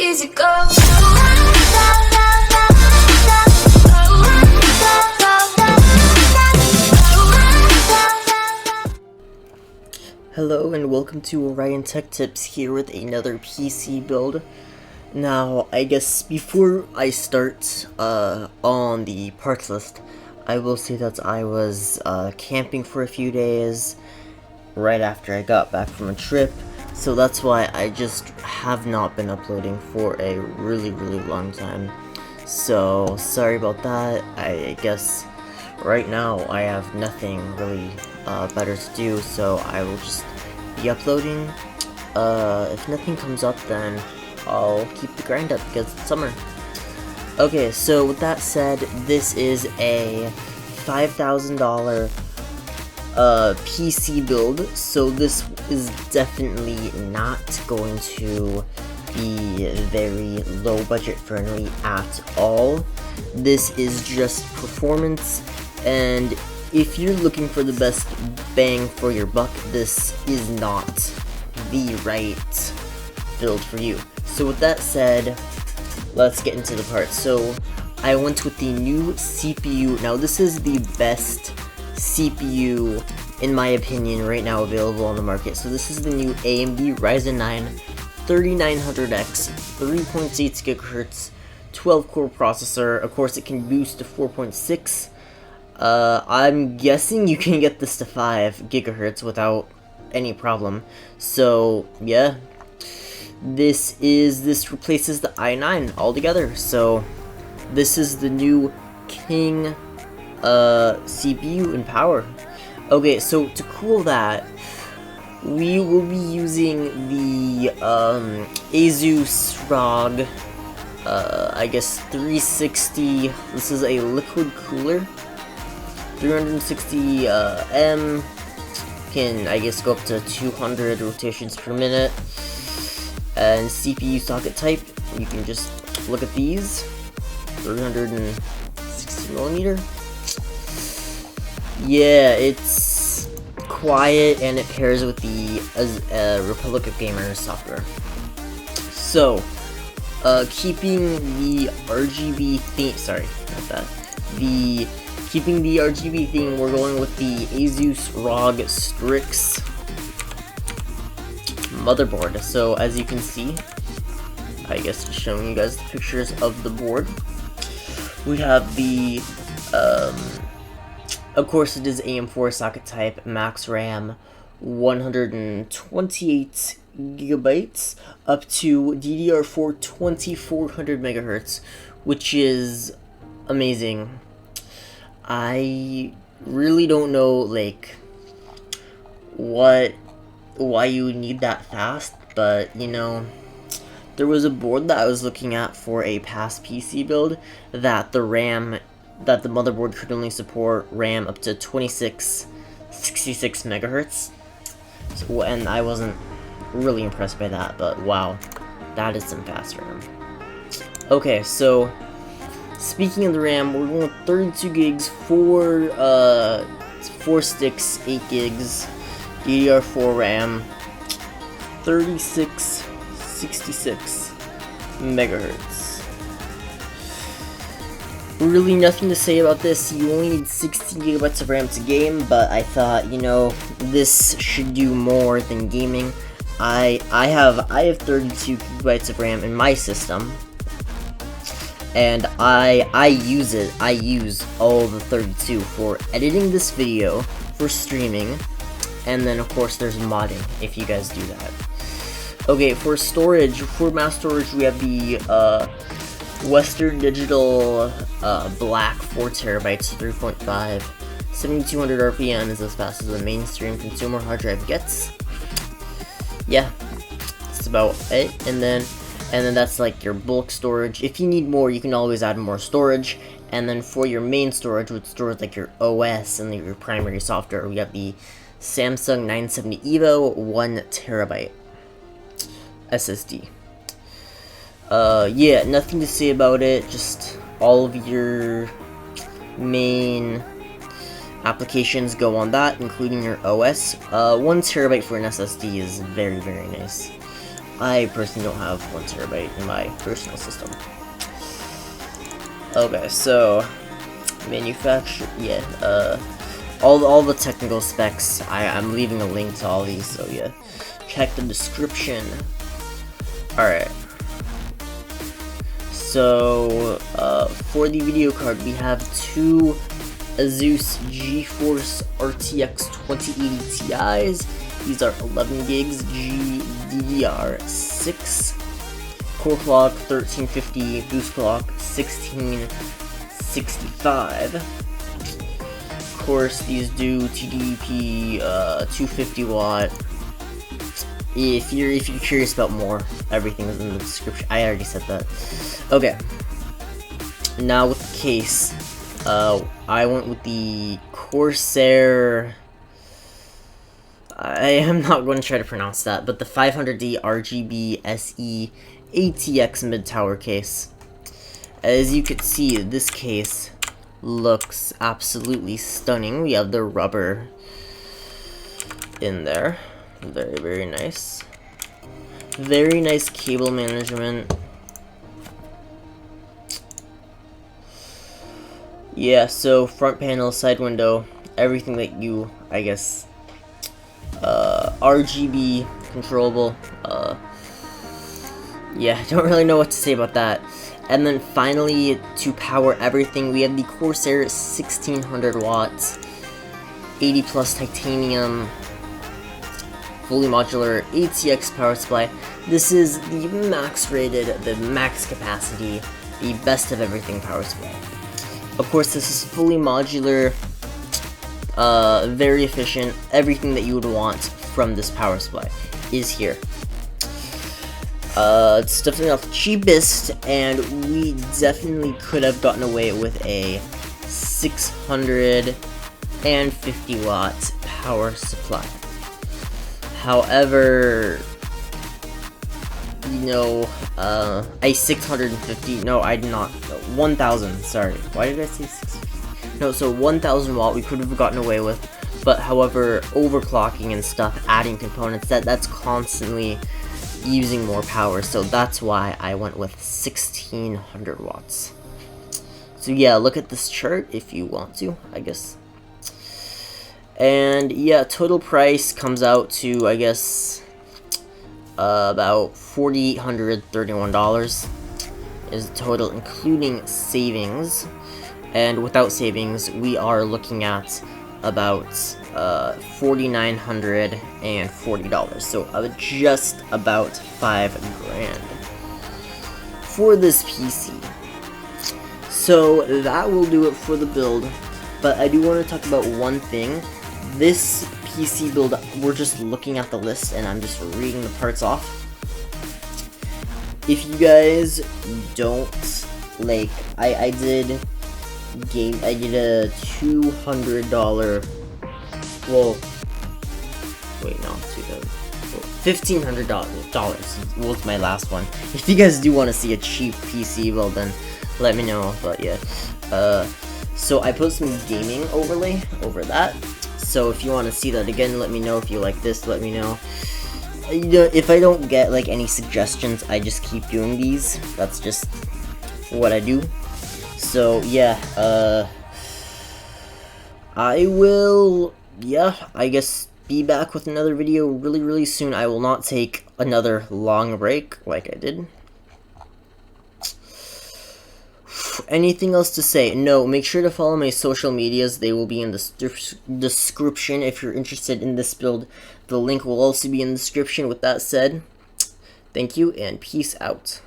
easy go. Hello and welcome to Orion Tech Tips here with another PC build. Now, I guess before I start on the parts list, I will say that I was camping for a few days right after I got back from a trip, so that's why I just have not been uploading for a really long time. So, sorry about that. I guess right now I have nothing really better to do, so I will just be uploading. If nothing comes up, then I'll keep the grind up because it's summer. Okay, so with that said, this is a $5,000 PC build, so this is definitely not going to be very low budget friendly at all. This is just performance, and if you're looking for the best bang for your buck, this is not the right build for you. So with that said, let's get into the parts. So I went with the new CPU. Now this is the best CPU in my opinion right now available on the market. So this is the new AMD Ryzen 9 3900X 3.8 GHz 12 core processor. Of course it can boost to 4.6. I'm guessing you can get this to 5 GHz without any problem. So yeah, this replaces the i9 altogether. So this is the new King CPU in power. Okay, so to cool that, we will be using the Asus ROG I guess 360. This is a liquid cooler, 360 M, can I guess go up to 200 rotations per minute. And CPU socket type, you can just look at these, 360mm. Yeah, it's quiet and it pairs with the Republic of Gamers software. So, keeping the RGB theme, keeping the RGB theme, we're going with the Asus ROG Strix motherboard. So as you can see, I guess just showing you guys the pictures of the board, we have the of course it is AM4 socket type, max RAM 128 gigabytes, up to DDR4 2400 megahertz, which is amazing. I really don't know like why you would need that fast, but you know, there was a board that I was looking at for a past PC build that the motherboard could only support RAM up to 2666 megahertz. So, and I wasn't really impressed by that, but wow, that is some fast RAM. Okay, so speaking of the RAM, we're going with 32 gigs, 4 sticks, 8 gigs, DDR4 RAM, 3666 megahertz. Really nothing to say about this. You only need 16 gigabytes of RAM to game, but I thought, you know, this should do more than gaming. I have 32 gigabytes of RAM in my system, and I use it. I use all the 32 for editing this video, for streaming, and then of course there's modding if you guys do that. Okay, for storage, for mass storage, we have the Western Digital Black 4 terabytes, 3.5, 7200 RPM is as fast as the mainstream consumer hard drive gets. Yeah, that's about it. And then that's like your bulk storage. If you need more, you can always add more storage. And then for your main storage, which stores like your OS and your primary software, we have the Samsung 970 EVO 1 terabyte SSD. Yeah, nothing to say about it, just all of your main applications go on that, including your OS. 1 terabyte for an SSD is very nice. I personally don't have 1 terabyte in my personal system. Okay, so manufacture, yeah, all the technical specs. I'm leaving a link to all these, so yeah, check the description. All right. So for the video card, we have two Asus GeForce RTX 2080 Ti's. These are 11 gigs GDDR6, core clock 1350, boost clock 1665. Of course, these do TDP 250 watt. If you're curious about more, everything is in the description. I already said that. Okay. Now with the case, I went with the Corsair. I am not going to try to pronounce that, but the 500D RGB SE ATX mid-tower case. As you can see, this case looks absolutely stunning. We have the rubber in there. Very, very nice. Very nice cable management. Yeah, so front panel, side window, everything that you, I guess, RGB controllable. Yeah, I don't really know what to say about that. And then finally, to power everything, we have the Corsair 1600 watts, 80 plus titanium, fully modular ATX power supply. This is the max rated, the max capacity, the best of everything power supply. Of course, this is fully modular, very efficient. Everything that you would want from this power supply is here. It's definitely not the cheapest, and we definitely could have gotten away with a 650 watt power supply. However, you know, a 650, no, I did not, 1000, sorry, why did I say 650? No, so 1000 watt we could have gotten away with, but however, overclocking and stuff, adding components, that's constantly using more power, so that's why I went with 1600 watts. So yeah, look at this chart if you want to, I guess. And yeah, total price comes out to, I guess, about $4,831 is the total, including savings. And without savings, we are looking at about $4,940. So just about $5,000 for this PC. So that will do it for the build. But I do want to talk about one thing. This PC build, we're just looking at the list and I'm just reading the parts off. If you guys don't, like, I did a $200, well, wait, no, $1,500 was my last one. If you guys do want to see a cheap PC build, then let me know, but yeah. So I put some gaming overlay over that. So if you want to see that again, let me know. If you like this, let me know. If I don't get like any suggestions, I just keep doing these. That's just what I do. So yeah, I will, I guess be back with another video really soon. I will not take another long break like I did. Anything else to say? No, make sure to follow my social medias. They will be in the description if you're interested in this build. The link will also be in the description. With that said, thank you and peace out.